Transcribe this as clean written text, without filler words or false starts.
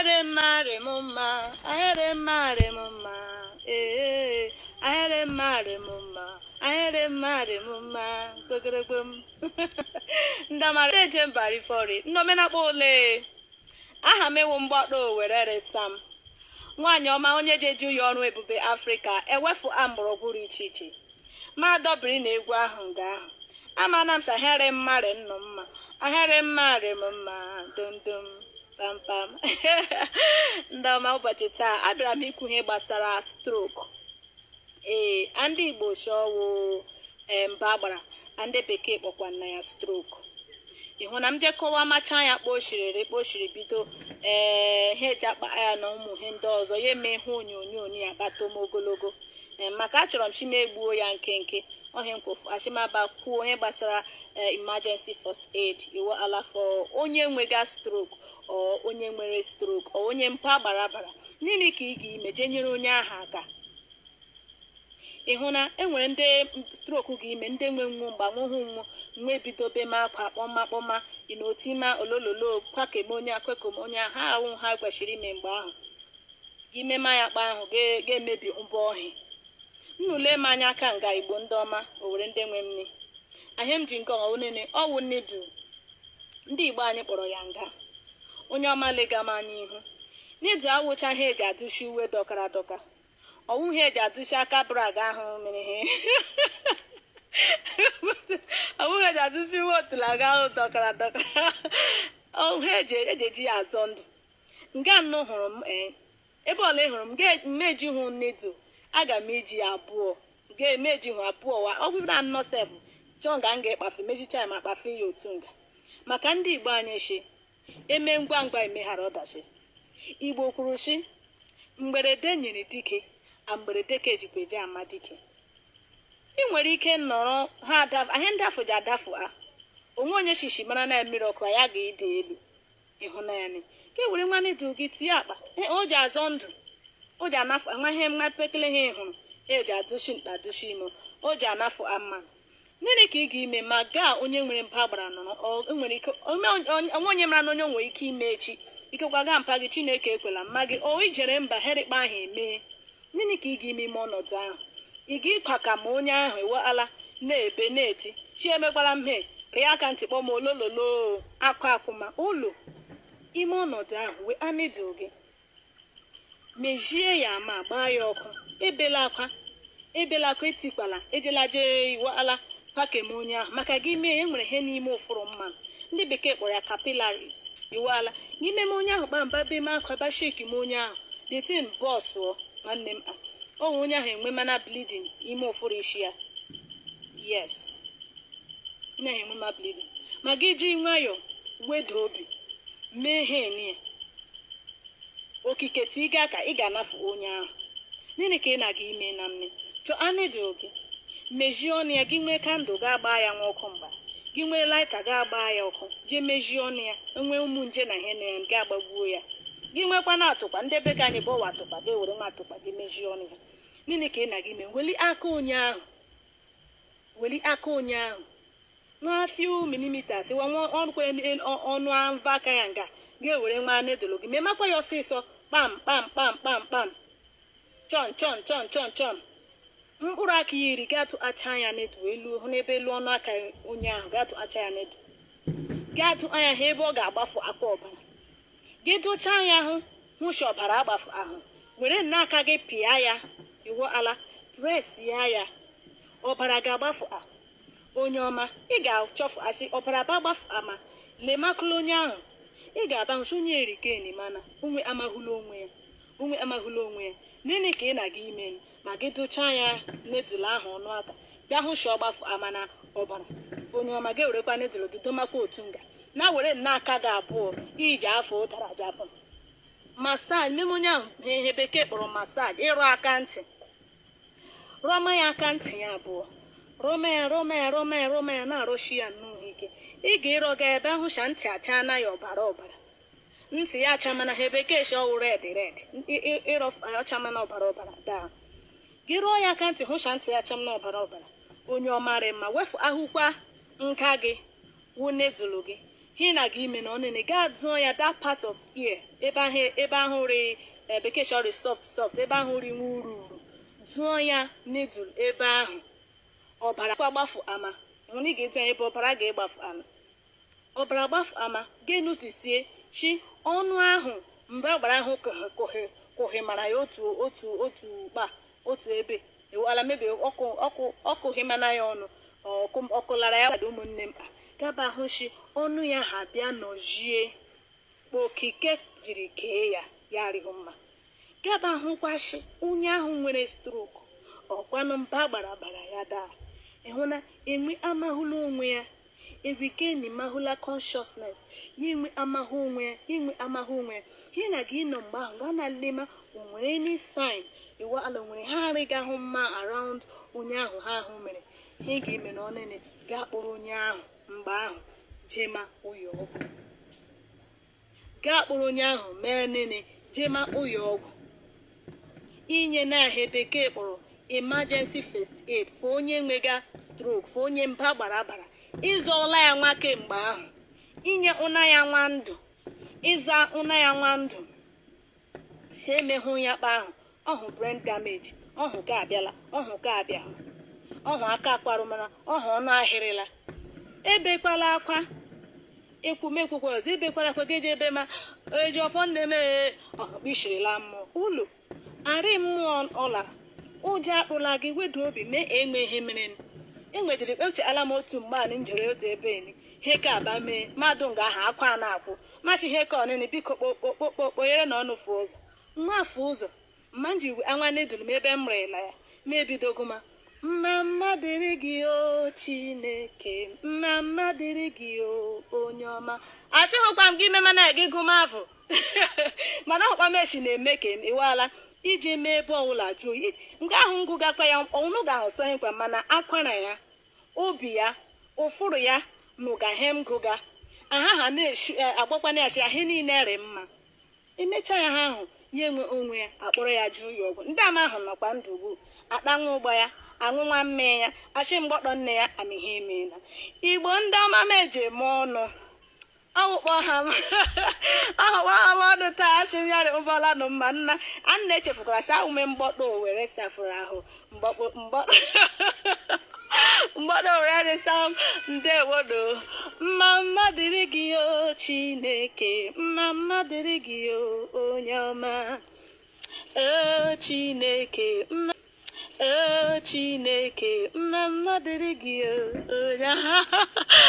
ahere mare mumma, ahere mare mumma, ahere mare mumma, ahere mare mumma, gogorogom. Ndamara ejembari fori, nomena bole. Aha mewo mgbado werere Sam. Nwaanyị ọma onye jeju ya ọrụ ebube Afrika ewefu amgbọrọgwụ iche iche. Ma dobiri na egwu ahụ nga ahụ. Amana m sahere mmare nnọ mma, ahere mmare mumma, dum dum. Pam pam. Ndọma ụbọchị taa abịara m ikwu ihe gbasara stroke. Ndị Igbo showo mba gbara, ndị bekee kpọkwa na ya stroke. Ịhụ na m je kọwa macha ya kposhiri bido he eji akpa ya na ụmụ ihe ndị ọzọ ya eme ihe onyonyo ya kpata m ogologo. Maka achọrọ m chima egbuo ya nkenke ohe mkpofu ashimaba kwuo ihe gbasara emergency first aid iwo ala for onye nwega stroke o onye nwere stroke o onye mpa gbara nini ka ị ga-ime je nyere onye ahụ aka. Ịhụ na enwere ndị stroke ga-ime ndị nwe nwu mgbanwe nwe bidobe ma akwa kpọma inotima olololo kwakemonye akwekomonye ha awụ ha kwesịrị ime mgbe ahụ ime ma ya kpa ahụ ga-emebi mbọ ohi. Nnule m anya aka nga Igbo ndị ọma owere ndị nwe nne ahịa m ji nke onene ọwụ nnedu ndị Igbo anyị kpọrọ ya nga onye ọma lega m anya ihu n'idu awụcha ha eji adụshi uwe dọkara adọka ọwụ ha eji adụshi aka brag ahụ mere ihe ọwụ ha eji adụshi uwe otulaga ahụ dọkara adọka ọwụ ha eji ya azọ ndụ nga nnụ hụrụ m ebe ọla hụrụ m ga-emeji hụ nnedu aga m eji abụọ ga-emeji hụ abụọ wa ọ bụrụ na nnọ sef chọọ nga m ga-ekpafe mechicha ya ma kpafe ya otu nga maka ndị Igbo anyị shi eme ngwa ngwa emeghara ọdachi. Igbo kwuru shi mgberede nyere dike a mgberede ka ejikwa eji ama dike. Ị nwere ike nọrọ ha ahịa ndị afọ ji adafu a onwe onye shishi mara na mmiri ọkụ ya ga-ede elu ịhụnanya ka e were nwanne dị gị tie akpa o ji azọ ndụ o ji anafu amaghị mma pekele ha ịhụrụ eji adụshi mkpa dushi imo o ji anafu ama nene ka ị ga-ime ma gaa onye nwere mpa gbara nọrọ nwere ike onye mara na onye nwere ike ime echi ikekwa gaa mpa gị Chineke ekwela mma gị o ijere mba herikpa ahụ eme nene ka ị ga-ime ime ọnọdụ ahụ ị ga-ịkwa ka ma onye ahụ eweala na-ebe na-eti chi emekwala mhe rịa aka ntị kpọm olololo akwa akwụma ụlọ ime ọnọdụ ahụ wee anịdị oge mejie ya ma gbaa ya ọkụ ebela akwa etikwala ejela jee iweala pakem onye ahụ maka gị mee enwere ihe n'ime ụfụrụ mmanụ ndị bekee kpọrọ ya capillaries iweala n'ime m onye ahụ kpamba be m akwa basheki m onye ahụ detin bọsụ nwanne m onwe onye ahụ enwe mana bleeding ime ụfụrụ isi ya yes onye ahụ enwe ma bleeding ma gị ji nwayọọ weda obi mee ihe niile okike tiga ka ị ga-anafu onye ahụ nene ka ị na-aga ime na nne chọọ anị dị oge mejie ọnụ ya gị nwee kandụl ga-agba ya nwa ọkụ mgba gị nwee laita ga-agba ya ọkụ jee mejie ọnụ ya enwee ụmụ nje na ihe na ya nke agbagbuo ya gị nwekwa na atụkpa ndị be ka anyị bọwa atụkpa gị were nwa atụkpa gị mejie ọnụ ya nene ka ị na-aga ime weli aka onye ahụ nwa few millimeters ọrụkwa ọnụ ava aka ya nga ga-ewere nwa nedolo gị memakwa ya ọsịsọ kpam chọn mkpụrụ aka ya iri gatụ acha ya nedu elu hụ n'ebe elu ọnụ aka onye ahụ gatụ acha ya nedu gatụ anya ha ebe ọ ga-agbafu akwa ọbara gị dụcha anya hụshi ọbara agbafu ahụ were n'aka gị pịa ya iwu ala presi ya ọbara ga-agbafu onye ọma ị ga-achọfu asị ọbara ba gbafu ama lemakụla onye ahụ ị ga-aba hụchi onye erikeni mana onwe amahụla onwe ya nene ka ị na-aga ime ma gị dụcha ya nedụl ahụ ọnụ aka bịa hụ shi ọgbafu ama na ọbara onye ọma ga-ewerekwa nedụl gị domakwa otu nga na were n'aka gị abụọ iji afọ ụdara japụ masaj meme onye ahụ ihe bekee kpọrọ masaj ịrụ aka ntị rọma ya aka ntị ya abụọ rọma ya na-arụshi ya nnọọ ike ị ga-ịrọ ga ebe ahụcha ntị acha na ya ọbara ntị ya achamana ha bekee shi ọwụ red ịrọ achamana ọbara daa gị rụọ ya aka ntị hụcha ntị ya achamana ọbara onye ọmarị mma wefu ahụkwa nka gị wunedulu gị he na gị ime na ọnịnị gaa dụọ ya that part of ear ebe ahụ ri bekee shọrị soft ebe ahụ ri nwa uru dụọ ya needle ebe ahụ ọbara gbafu ama hụ na ị ga-edu ya ebe ọbara ga-egbafu ama ọbara gbafu ama ga-enutisie chi ọnụ ahụ mgbe ọgbara ahụ kụhịmara ya otu ebe ala mebi ọkụ hịmana ya ọnụ ọkụ lara ya kwado ụmụnne m gaba ahụ chi ọnụ ya ha bịa nọjie okike jiri kee ya arịghị mma gaba ahụ kwashi onye ahụ nwere strok ọkwanụ mba gbara ya daa ịhụ na enwe amahụla onwe ya erigeni mahụla consciousness ya enwe amahụ onwe ya ihe na gị nọ mgbe ahụ gaa na lema onwere any sign iwu ala nwere ha arịghị ahụ mma around onye ahụ ha ahụ mere ihe ị ga-eme na ọnịnị gaa kpọrọ onye ahụ mgbe ahụ jema ụyọ ọgwụ gaa kpọrọ onye ahụ mee nene jema ụyọ ọgwụ inye na ahịa bekee kpọrọ emergency first aid fụ onye nwega stroke fụ onye mba gbara ịzọọla ya nwa kemgbe ahụ inye ụna ya nwa ndụ ịza ụna ya nwa ndụ si emehụ ya kpa ahụ ọhụ brain damage ọhụ ka abịala ọhụ ka abịa ọhụ aka akparụmana ọhụ ọnụ ahịrịla ebekwala akwa ekwumekwukwe ọzọ ebekwala akwa geje ebe ma eji ọfọ nne m ọhụkpishirila mmụọ ụlọ arị mmụọ ọlara ụjọ akpụla gị wedu obi mee enwe ihe mere enwedịrị kpechala m otu mgbe anyị njere otu ebe ni he ka aba mee mmadụ nga ahụ akwa na-akwụ machi ihe ka ọnịnị biko kpokpokpokponyere na ọnụ fụ ụzọ nwa afụ ụzọ mma nji anwa neduru m ebe m rịla ya ma ebidogoma mma dịrị gị o Chineke mma dịrị gị o onye ọma achịghịkwa m gị ime mana gị gụma afọ mana ọkpa mechi na-eme ka iwala iji mee ebe ọbụla jụọ oyi nke ahụ ngụ gakwa ya ọnwụnụ ga-ahụsọ nkwa mana akwara ya obi ya ụfụrụ ya nụga hem gụga aha ha na-eshi agbakwa na-achi ahụ niile rị mma emecha ya ha ahụ ya enwe onwe ya akpọrọ ya jụọ ya ọgwụ ndị ama ahụ nọkwa ndụ ugbu akpanwe ụgba ya aṅụ nwa mme ya achị mgbọtọ nne ya amịhe emeela igbo ndị ọma m eji eme ọnụ ọkpọ ha m ọdụ taa asịrịarị ụbọla nụ mma nna a na-echefukwara cha ume mgbọtọ were safụrụ ahụ mgbọtọ were dịsa ndewodo mma dịrị gị o Chineke mma dịrị gị o onye ọma o Chineke Chineke mma dịrị gị o onye